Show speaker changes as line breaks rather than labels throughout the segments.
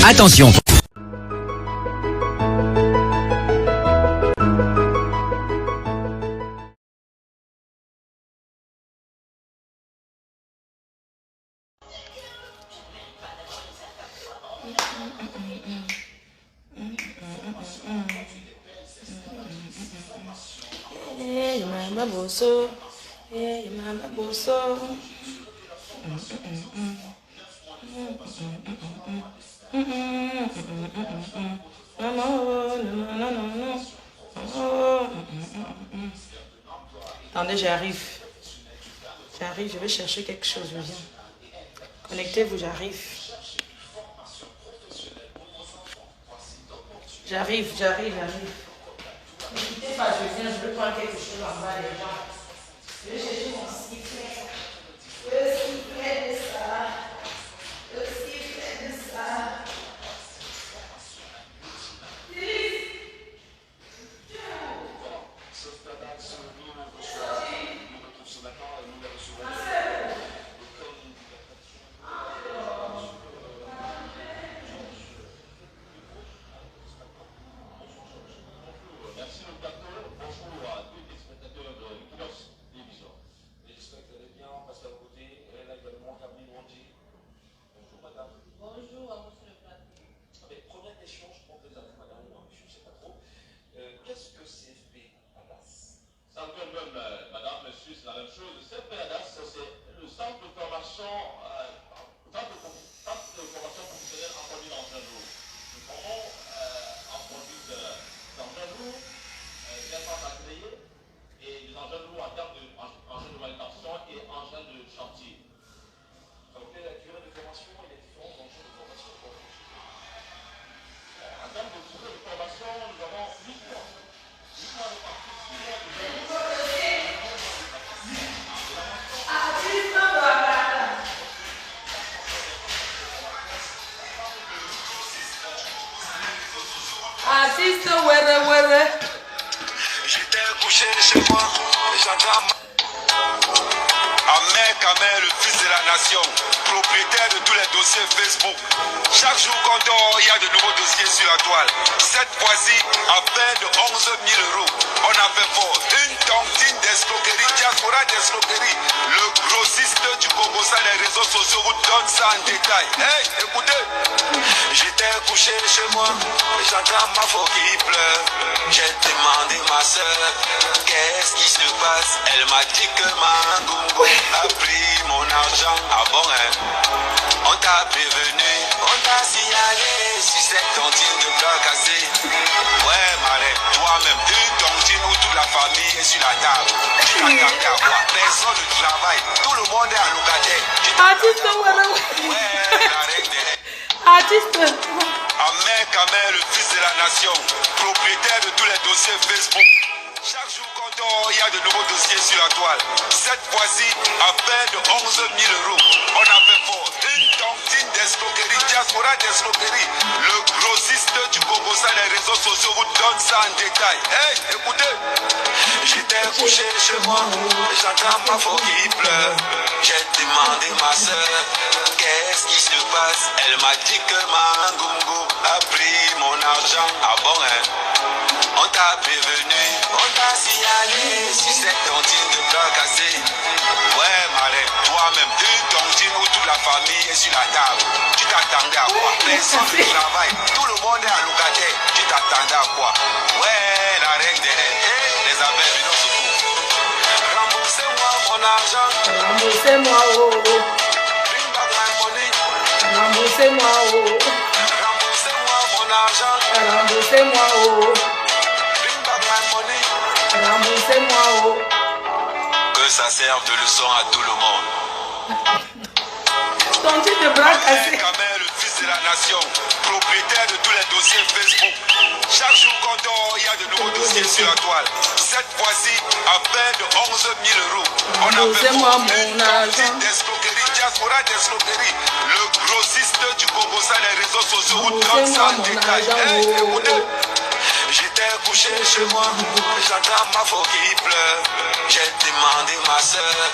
Attention.
Hey, mama boso. Hey, mama boso. Attendez, j'arrive. J'arrive, je vais chercher quelque chose, je viens. Connectez-vous, j'arrive. J'arrive. Ne quittez pas, je viens, je veux prendre quelque chose en bas des gens. Je vais chercher mon sifflet. Le sifflet de ça. Le sifflet de ça. Artiste, ouais.
J'étais couché chez moi, j'entends Ahmed, le fils de la nation, propriétaire de tous les dossiers Facebook. Chaque jour qu'on dort, il y a de nouveaux dossiers sur la toile. Cette fois-ci, à peine de 11 000 €, on a fait fort. Une tontine d'escroquerie, diaspora d'escroquerie. Le grossiste du Congo, ça, les réseaux sociaux vous donnent ça en détail. Hey, écoutez, j'étais couché chez moi, j'entends ma faux qui pleure. J'ai demandé ma soeur, qu'est-ce qui se passe? Elle m'a dit que ma Gungo a pris mon argent. Ah bon, hein? On t'a prévenu, on t'a signalé sur cette tontine de bras cassés. Ouais, Marais, toi-même, une tontine où toute la famille est sur la table. Tu t'attendais à quoi? Personne ne travaille, tout le monde est allocataire.
Artiste,
Ouais, la règle des règles.
Artiste.
Ahmed, le fils de la nation, propriétaire de tous les dossiers Facebook. Chaque jour qu'on dort, il y a de nouveaux dossiers sur la toile. Cette fois-ci, à peine de 11 000 €, on a fait fort. Une tontine d'escroquerie, diaspora d'escroquerie. Le grossiste du Congo, ça, les réseaux sociaux vous donnent ça en détail. Hey, écoutez, j'étais couché chez moi, j'entends ma faux qui pleure. J'ai demandé ma soeur, qu'est-ce qui se passe? Elle m'a dit que ma Gungo a pris mon argent. Ah bon, hein? On t'a prévenu, on t'a signalé sur cette tontine de bras cassés. Ouais, Marais, toi-même, une tontine où toute la famille est sur la table. Tu t'attendais à quoi? Personne ne travaille, tout le monde est allocataire. Tu t'attendais à quoi? Ouais, la règle des règles. Hey, les appels de nos secours. Remboursez-moi mon argent.
Remboursez-moi, oh.
Bring back my money.
Remboursez-moi, oh.
Remboursez-moi mon argent.
Remboursez-moi, oh.
Bring back my money.
Remboursez-moi, oh.
Que ça serve de leçon à tout le monde.
Ton titre de bras cassé.
Ahmed, le fils de la nation, propriétaire de tous les dossiers Facebook. Chaque jour qu'on dort, il y a de nouveaux dossiers sur la toile. Cette fois-ci, à peine de 11 000 €, on a fait fort. Une tontine d'escroquerie, diaspora d'escroquerie. Le grossiste du Congo, ça, les réseaux sociaux vous donnent ça en détail. Hey, écoutez, j'étais couché chez moi, j'entends ma faux qui pleure. J'ai demandé ma soeur,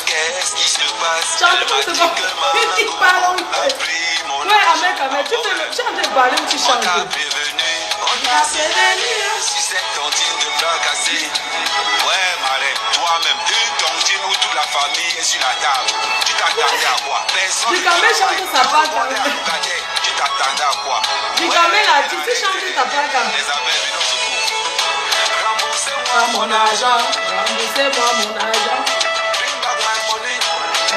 qu'est-ce qui se passe? Elle m'a dit que ma Gungo a pris mon
Ouais, Ahmed, tu es en train de parler ou tu
On
chantes?
t'a prévenu, on t'a prévenu. Si cette tontine de bras cassé. Ouais, Marek, toi-même, une tontine où toute la famille est sur la table. Tu t'attendais à quoi? Personne.
Dugamé chante sa part quand même.
Tu t'attendais à quoi?
Dugamé là, tu sais chanter ta part quand même.
Les abeilles, venons au secours. Remboursez-moi
Mon argent, remboursez-moi mon argent.
bring back my money.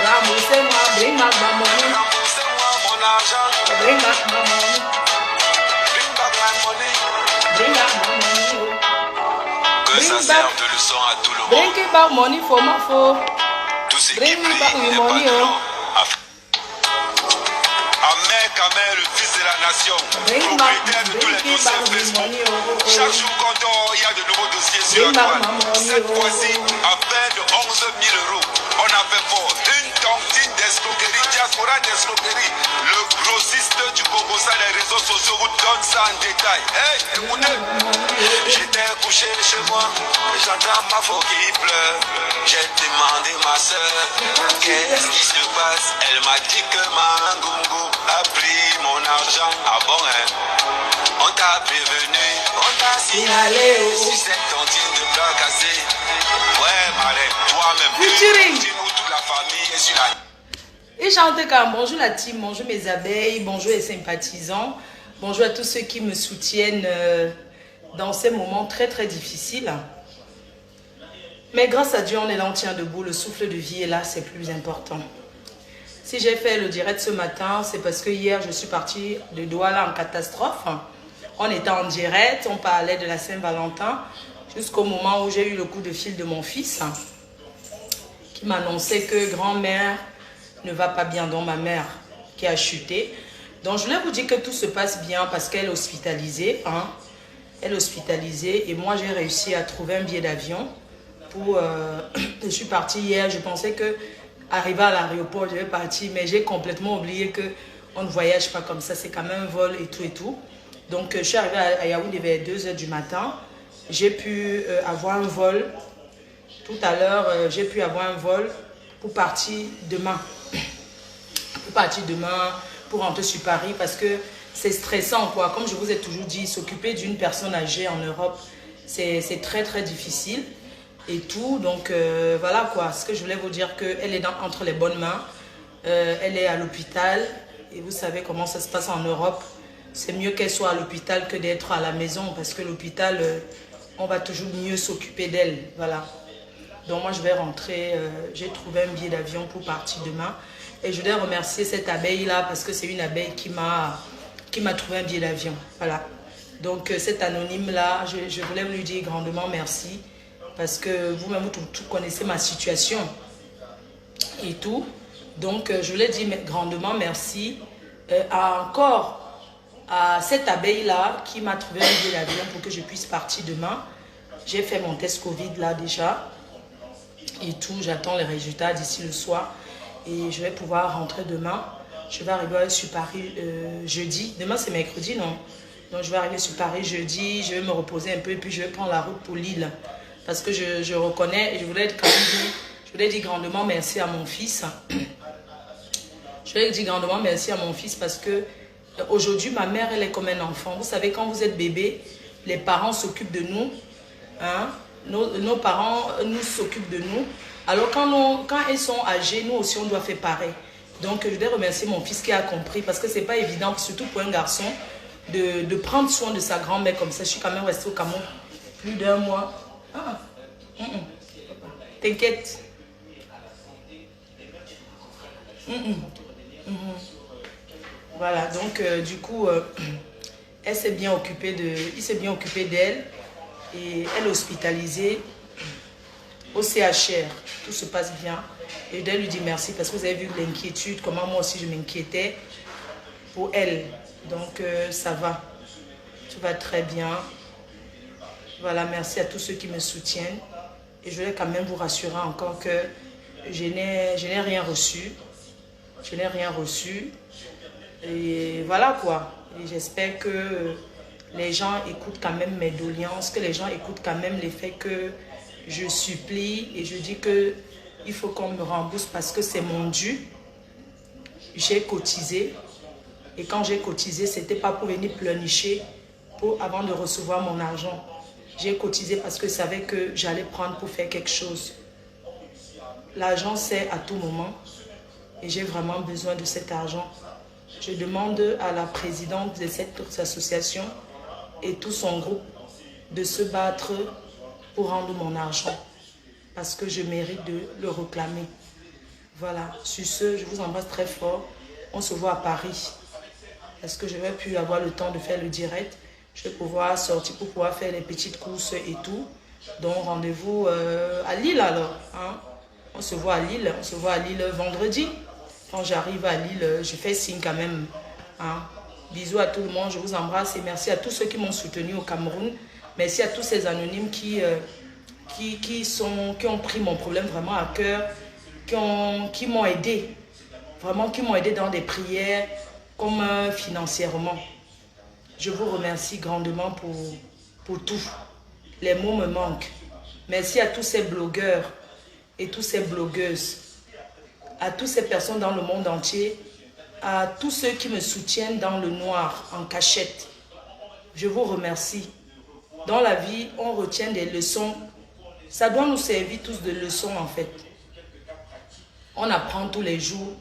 Remboursez-moi, bring back my money.
Remboursez-moi mon argent.
Bring back my money.
Bring back my money.
Bring back my money.
Que
Bring
ça
back-
serve de leçon à tout le
Bring
monde.
it back money for my phone.
Tout ce qui
Bring me
brille
back my
n'est pas
money,
de
oh.
l'or. Ahmed Kamel, le fils de la nation,
Bring back-
propriétaire de tous les
bring
dossiers
back my
Facebook.
money, oh.
Chaque jour qu'on dort, il y a de nouveaux dossiers sur
Bring
la
back
toile.
my money,
Cette
oh.
fois-ci, à peine de 11 000 euros, on a fait fort. Une tontine d'escroquerie, diaspora d'escroquerie. Le grossiste du Congo, ça, les réseaux sociaux vous donnent ça en détail. Hey, écoutez, j'étais couché chez moi, j'entends ma faux qui pleure. J'ai demandé ma soeur, qu'est-ce qui se passe? Elle m'a dit que ma Ngungu a pris mon argent. Ah bon, hein? On t'a prévenu, on t'a signalé. Si cette tontine de bras cassé. Ouais, Marek, toi-même,
Featuring.
une tontine où toute la famille est sur la...
Et chante quand même. Bonjour la team, bonjour mes abeilles, bonjour les sympathisants, bonjour à tous ceux qui me soutiennent dans ces moments très très difficiles. Mais grâce à Dieu, on est là, on tient debout, le souffle de vie est là, c'est plus important. Si j'ai fait le direct ce matin, c'est parce que hier, je suis partie de Douala en catastrophe. On était en direct, on parlait de la Saint-Valentin, jusqu'au moment où j'ai eu le coup de fil de mon fils, qui m'annonçait que grand-mère ne va pas bien, dont ma mère qui a chuté. Donc je voulais vous dire que tout se passe bien parce qu'elle est hospitalisée. Hein. Elle est hospitalisée et moi j'ai réussi à trouver un billet d'avion. Je suis partie hier, je pensais que arrivé à l'aéroport, je vais partir, mais j'ai complètement oublié que on ne voyage pas comme ça, c'est quand même un vol et tout et tout. Donc je suis arrivée à Yaoundé vers 2 h du matin. J'ai pu avoir un vol. Tout à l'heure, j'ai pu avoir un vol pour partir demain. Pour partir demain, pour rentrer sur Paris parce que c'est stressant quoi. Comme je vous ai toujours dit, s'occuper d'une personne âgée en Europe, c'est très très difficile et tout. Donc voilà quoi, ce que je voulais vous dire, qu'elle est entre les bonnes mains. Elle est à l'hôpital et vous savez comment ça se passe en Europe. C'est mieux qu'elle soit à l'hôpital que d'être à la maison parce que l'hôpital, on va toujours mieux s'occuper d'elle. Voilà. Donc moi je vais rentrer, j'ai trouvé un billet d'avion pour partir demain. Et je voulais remercier cette abeille-là parce que c'est une abeille qui m'a trouvé un billet d'avion. Voilà. Donc cet anonyme-là, je voulais lui dire grandement merci. Parce que vous-même, vous connaissez ma situation et tout. Donc je voulais dire grandement merci encore à cette abeille-là qui m'a trouvé un billet d'avion pour que je puisse partir demain. J'ai fait mon test Covid là déjà. Et tout, j'attends les résultats d'ici le soir. Et je vais pouvoir rentrer demain. Je vais arriver sur Paris jeudi. Demain, c'est mercredi, non? Donc, je vais arriver sur Paris jeudi. Je vais me reposer un peu et puis je vais prendre la route pour Lille. Parce que je reconnais et je voulais quand même dire, je voulais dire grandement merci à mon fils. Je voulais dire grandement merci à mon fils parce que aujourd'hui, ma mère, elle est comme un enfant. Vous savez, quand vous êtes bébé, les parents s'occupent de nous. Hein? Nos parents nous s'occupent de nous. Alors quand ils sont âgés, nous aussi on doit faire pareil. Donc je voudrais remercier mon fils qui a compris parce que c'est pas évident, surtout pour un garçon, de prendre soin de sa grand-mère comme ça. Je suis quand même restée au Cameroun plus d'1 mois. Ah, t'inquiète. Voilà, donc du coup, il s'est bien occupé d'elle. Et elle est hospitalisée au CHR. Tout se passe bien. Et je dois lui dire merci parce que vous avez vu l'inquiétude, comment moi aussi je m'inquiétais pour elle. Donc ça va. Tout va très bien. Voilà, merci à tous ceux qui me soutiennent. Et je voulais quand même vous rassurer encore que je n'ai rien reçu. Je n'ai rien reçu. Et voilà quoi. Et j'espère que les gens écoutent quand même mes doléances, que les gens écoutent quand même les faits que je supplie et je dis que il faut qu'on me rembourse parce que c'est mon dû. J'ai cotisé Et quand j'ai cotisé, ce n'était pas pour venir pleurnicher avant de recevoir mon argent. J'ai cotisé parce que je savais que j'allais prendre pour faire quelque chose. L'argent, c'est à tout moment. Et j'ai vraiment besoin de cet argent. Je demande à la présidente de cette association et tout son groupe de se battre pour rendre mon argent. Parce que je mérite de le réclamer. Voilà. Sur ce, je vous embrasse très fort. On se voit à Paris. Est-ce que je vais plus avoir le temps de faire le direct? Je vais pouvoir sortir pour pouvoir faire les petites courses et tout. Donc, rendez-vous à Lille alors. Hein? On se voit à Lille. On se voit à Lille vendredi. Quand j'arrive à Lille, je fais signe quand même. Hein? Bisous à tout le monde. Je vous embrasse et merci à tous ceux qui m'ont soutenu au Cameroun. Merci à tous ces anonymes qui ont pris mon problème vraiment à cœur, qui m'ont aidé. Vraiment, qui m'ont aidé dans des prières, comme financièrement. Je vous remercie grandement pour tout. Les mots me manquent. Merci à tous ces blogueurs et toutes ces blogueuses, à toutes ces personnes dans le monde entier, à tous ceux qui me soutiennent dans le noir, en cachette. Je vous remercie. Dans la vie, on retient des leçons. Ça doit nous servir tous de leçons en fait. On apprend tous les jours.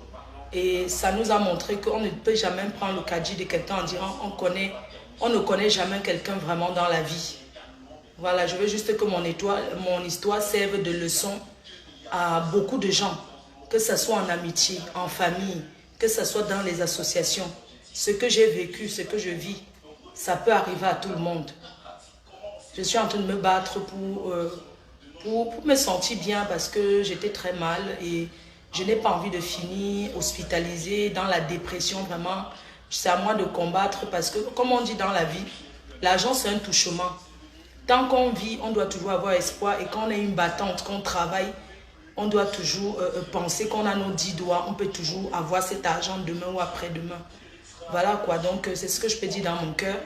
Et ça nous a montré qu'on ne peut jamais prendre le caddie de quelqu'un en disant on ne connaît jamais quelqu'un vraiment dans la vie. Voilà, je veux juste que mon histoire serve de leçon à beaucoup de gens. Que ce soit en amitié, en famille, que ce soit dans les associations. Ce que j'ai vécu, ce que je vis, ça peut arriver à tout le monde. Je suis en train de me battre pour me sentir bien parce que j'étais très mal et je n'ai pas envie de finir hospitalisée dans la dépression, vraiment. C'est à moi de combattre parce que, comme on dit dans la vie, l'argent c'est un touchement. Tant qu'on vit, on doit toujours avoir espoir et quand on est une battante, qu'on travaille, on doit toujours penser qu'on a nos 10 doigts, on peut toujours avoir cet argent demain ou après-demain. Voilà quoi, donc c'est ce que je peux dire dans mon cœur.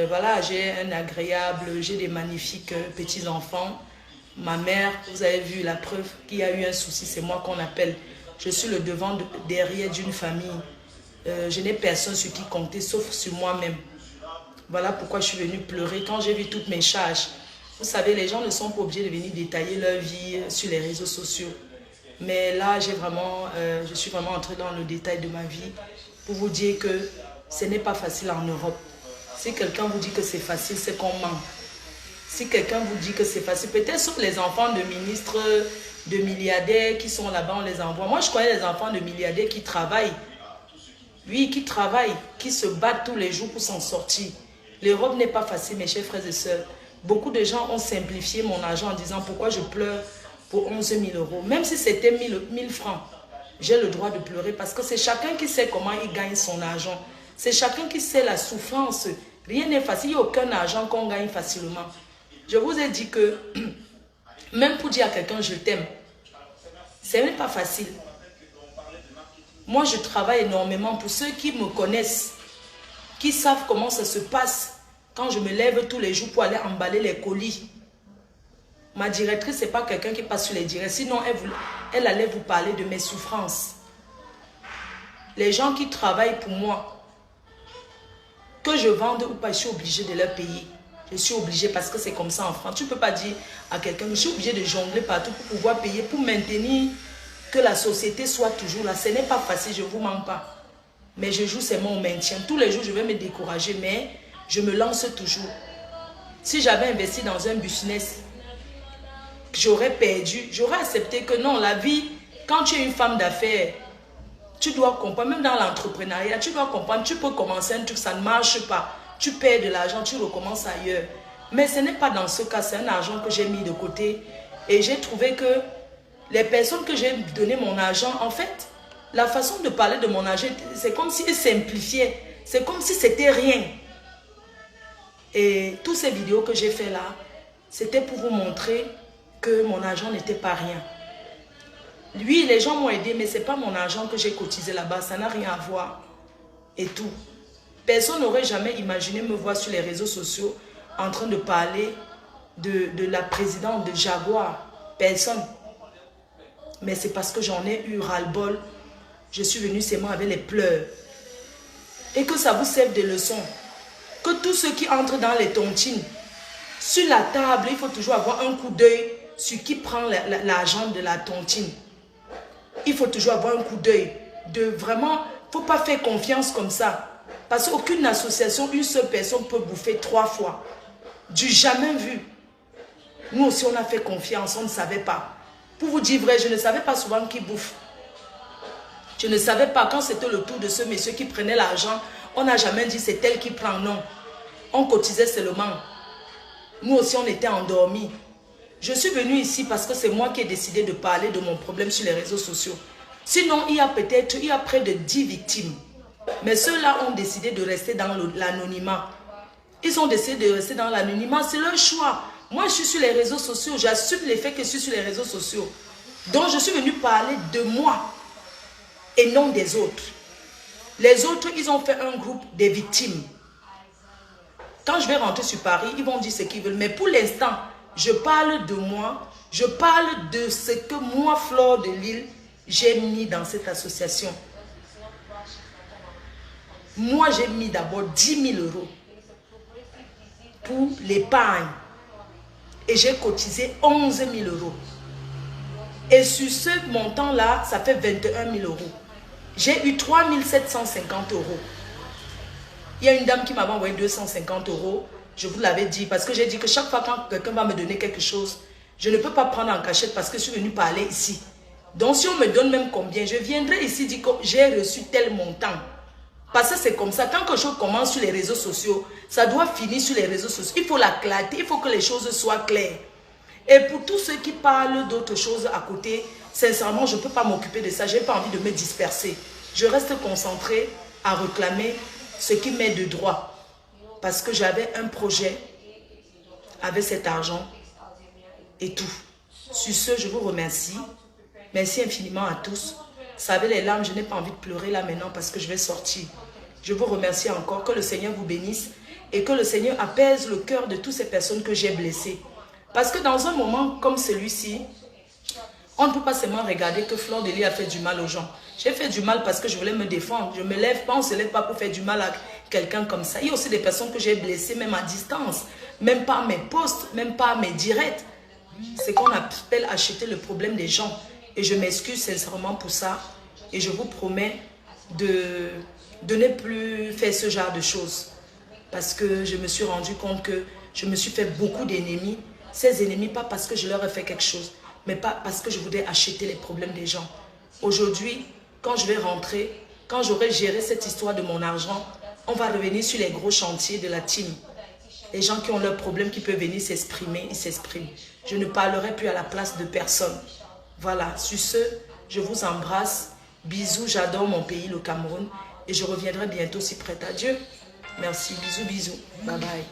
Voilà, j'ai j'ai des magnifiques petits-enfants. Ma mère, vous avez vu la preuve qu'il y a eu un souci, c'est moi qu'on appelle. Je suis le devant derrière d'une famille. Je n'ai personne sur qui compter, sauf sur moi-même. Voilà pourquoi je suis venue pleurer quand j'ai vu toutes mes charges. Vous savez, les gens ne sont pas obligés de venir détailler leur vie sur les réseaux sociaux. Mais là, je suis vraiment entrée dans le détail de ma vie pour vous dire que ce n'est pas facile en Europe. Si quelqu'un vous dit que c'est facile, c'est qu'on ment. Si quelqu'un vous dit que c'est facile, peut-être sauf les enfants de ministres, de milliardaires qui sont là-bas, on les envoie. Moi, je connais les enfants de milliardaires qui travaillent. Oui, qui travaillent, qui se battent tous les jours pour s'en sortir. L'Europe n'est pas facile, mes chers frères et sœurs. Beaucoup de gens ont simplifié mon argent en disant pourquoi je pleure pour 11 000 €. Même si c'était 1000 francs, j'ai le droit de pleurer parce que c'est chacun qui sait comment il gagne son argent. C'est chacun qui sait la souffrance. Rien n'est facile, il n'y a aucun argent qu'on gagne facilement. Je vous ai dit que, même pour dire à quelqu'un je t'aime, ce n'est pas facile. Moi, je travaille énormément pour ceux qui me connaissent, qui savent comment ça se passe quand je me lève tous les jours pour aller emballer les colis. Ma directrice, ce n'est pas quelqu'un qui passe sur les directs, sinon elle allait vous parler de mes souffrances. Les gens qui travaillent pour moi, que je vende ou pas, je suis obligée de leur payer. Je suis obligée parce que c'est comme ça en France. Tu ne peux pas dire à quelqu'un, je suis obligée de jongler partout pour pouvoir payer, pour maintenir que la société soit toujours là. Ce n'est pas facile, je ne vous mens pas. Mais je joue seulement au maintien. Tous les jours, je vais me décourager, mais je me lance toujours. Si j'avais investi dans un business, j'aurais perdu, j'aurais accepté que non, la vie, quand tu es une femme d'affaires, tu dois comprendre, même dans l'entrepreneuriat, tu dois comprendre, tu peux commencer un truc, ça ne marche pas. Tu perds de l'argent, tu recommences ailleurs. Mais ce n'est pas dans ce cas, c'est un argent que j'ai mis de côté. Et j'ai trouvé que les personnes que j'ai donné mon argent, en fait, la façon de parler de mon argent, c'est comme si ils simplifiaient. C'est comme si c'était rien. Et toutes ces vidéos que j'ai fait là, c'était pour vous montrer que mon argent n'était pas rien. Oui, les gens m'ont aidé, mais ce n'est pas mon argent que j'ai cotisé là-bas. Ça n'a rien à voir. Et tout. Personne n'aurait jamais imaginé me voir sur les réseaux sociaux en train de parler de la présidente de Jaguar. Personne. Mais c'est parce que j'en ai eu ras-le-bol. Je suis venue seulement avec les pleurs. et que ça vous serve de leçon. Que tous ceux qui entrent dans les tontines, sur la table, il faut toujours avoir un coup d'œil sur qui prend l'argent de la tontine. Il faut toujours avoir un coup d'œil. Vraiment, il ne faut pas faire confiance comme ça. Parce qu'aucune association, une seule personne peut bouffer 3 fois. Du jamais vu. Nous aussi, on a fait confiance, on ne savait pas. Pour vous dire vrai, je ne savais pas souvent qui bouffe. Je ne savais pas, quand c'était le tour de ce monsieur qui prenait l'argent, on n'a jamais dit c'est elle qui prend, non. On cotisait seulement. Nous aussi, on était endormis. Je suis venue ici parce que c'est moi qui ai décidé de parler de mon problème sur les réseaux sociaux. Sinon, il y a près de 10 victimes. Mais ceux-là ont décidé de rester dans l'anonymat. Ils ont décidé de rester dans l'anonymat, c'est leur choix. Moi, je suis sur les réseaux sociaux, j'assume les faits que je suis sur les réseaux sociaux. Donc, je suis venue parler de moi et non des autres. Les autres, ils ont fait un groupe des victimes. Quand je vais rentrer sur Paris, ils vont dire ce qu'ils veulent. Mais pour l'instant, je parle de moi, je parle de ce que moi, Flore de Lille, j'ai mis dans cette association. Moi, j'ai mis d'abord 10 000 € pour l'épargne. Et j'ai cotisé 11 000 €. Et sur ce montant-là, ça fait 21 000 €. J'ai eu 3 750 €. Il y a une dame qui m'avait envoyé 250 €. Je vous l'avais dit, parce que j'ai dit que chaque fois quand quelqu'un va me donner quelque chose, je ne peux pas prendre en cachette parce que je suis venue parler ici. Donc si on me donne même combien, je viendrai ici dire que j'ai reçu tel montant. Parce que c'est comme ça, quand quelque chose commence sur les réseaux sociaux, ça doit finir sur les réseaux sociaux. Il faut la clarté, il faut que les choses soient claires. Et pour tous ceux qui parlent d'autres choses à côté, sincèrement, je ne peux pas m'occuper de ça. Je n'ai pas envie de me disperser. Je reste concentrée à réclamer ce qui m'est de droit. Parce que j'avais un projet avec cet argent et tout. Sur ce, je vous remercie. Merci infiniment à tous. Vous savez, les larmes, je n'ai pas envie de pleurer là maintenant parce que je vais sortir. Je vous remercie encore. Que le Seigneur vous bénisse et que le Seigneur apaise le cœur de toutes ces personnes que j'ai blessées. Parce que dans un moment comme celui-ci, on ne peut pas seulement regarder que Flore de Lille a fait du mal aux gens. J'ai fait du mal parce que je voulais me défendre. Je ne me lève pas, on ne se lève pas pour faire du mal à quelqu'un comme ça. Il y a aussi des personnes que j'ai blessées, même à distance. Même pas mes posts, même pas mes directs. C'est qu'on appelle acheter le problème des gens. Et je m'excuse sincèrement pour ça. Et je vous promets de ne plus faire ce genre de choses. Parce que je me suis rendu compte que je me suis fait beaucoup d'ennemis. Ces ennemis, pas parce que je leur ai fait quelque chose, mais pas parce que je voulais acheter les problèmes des gens. Aujourd'hui, quand je vais rentrer, quand j'aurai géré cette histoire de mon argent, on va revenir sur les gros chantiers de la team. Les gens qui ont leurs problèmes, qui peuvent venir s'exprimer, ils s'expriment. Je ne parlerai plus à la place de personne. Voilà, sur ce, je vous embrasse. Bisous, j'adore mon pays, le Cameroun. Et je reviendrai bientôt si prête à Dieu. Merci, bisous, bisous. Bye bye.